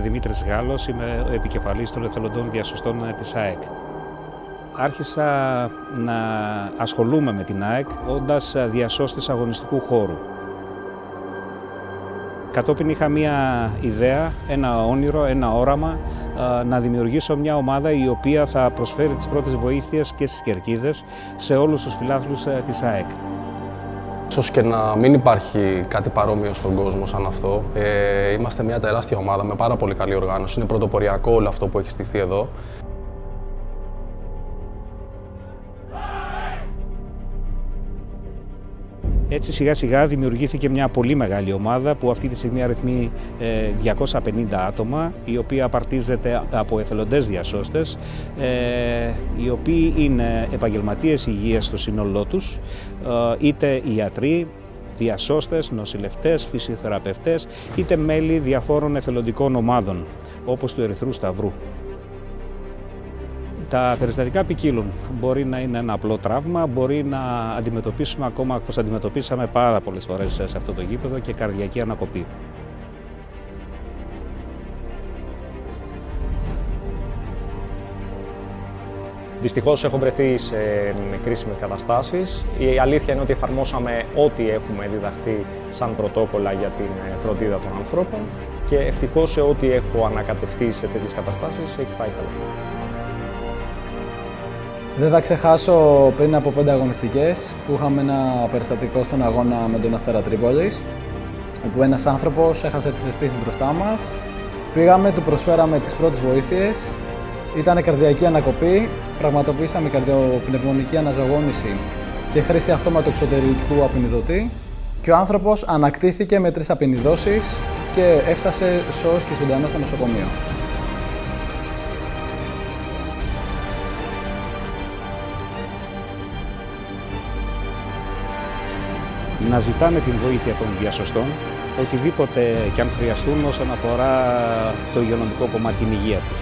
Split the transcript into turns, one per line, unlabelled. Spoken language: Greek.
Είμαι Δημήτρης Γάλλος, είμαι ο επικεφαλής των εθελοντών διασωστών της ΑΕΚ. Άρχισα να ασχολούμαι με την ΑΕΚ όντας διασώστης αγωνιστικού χώρου. Κατόπιν είχα μία ιδέα, ένα όνειρο, ένα όραμα να δημιουργήσω μια ομάδα η οποία θα προσφέρει τις πρώτες βοήθειες και στις κερκίδες σε όλους τους φιλάθλους της ΑΕΚ.
Ίσως και να μην υπάρχει κάτι παρόμοιο στον κόσμο σαν αυτό. Είμαστε μια τεράστια ομάδα με πάρα πολύ καλή οργάνωση. Είναι πρωτοποριακό όλο αυτό που έχει στηθεί εδώ.
Έτσι σιγά σιγά δημιουργήθηκε μια πολύ μεγάλη ομάδα που αυτή τη στιγμή αριθμεί 250 άτομα, η οποία απαρτίζεται από εθελοντές διασώστες, οι οποίοι είναι επαγγελματίες υγείας στο σύνολό τους, είτε ιατροί, διασώστες, νοσηλευτές, φυσιοθεραπευτές, είτε μέλη διαφόρων εθελοντικών ομάδων, όπως του Ερυθρού Σταυρού. Τα περιστατικά ποικίλουν. Μπορεί να είναι ένα απλό τραύμα, μπορεί να αντιμετωπίσουμε ακόμα, όπως αντιμετωπίσαμε πάρα πολλές φορές σε αυτό το γήπεδο, και καρδιακή ανακοπή.
Δυστυχώς έχω βρεθεί σε κρίσιμες καταστάσεις. Η αλήθεια είναι ότι εφαρμόσαμε ό,τι έχουμε διδαχθεί σαν πρωτόκολλα για την φροντίδα των ανθρώπων και ευτυχώς σε ό,τι έχω ανακατευτεί σε τέτοιες καταστάσεις έχει πάει καλά.
Δεν θα ξεχάσω πριν από 5 αγωνιστικές που είχαμε ένα περιστατικό στον αγώνα με τον Αστέρα Τρίπολης, όπου ένας άνθρωπος έχασε τις αισθήσεις μπροστά μας. Πήγαμε, του προσφέραμε τις πρώτες βοήθειες, ήταν καρδιακή ανακοπή, πραγματοποιήσαμε καρδιοπνευμονική αναζωογόνηση και χρήση αυτόματου εξωτερικού απεινιδωτή και ο άνθρωπος ανακτήθηκε με 3 απεινιδώσεις και έφτασε σώος και ζωντανό στο νοσοκομείο.
Να ζητάνε την βοήθεια των διασωστών, οτιδήποτε και αν χρειαστούν όσον αφορά το υγειονομικό κομμάτι, την υγεία τους.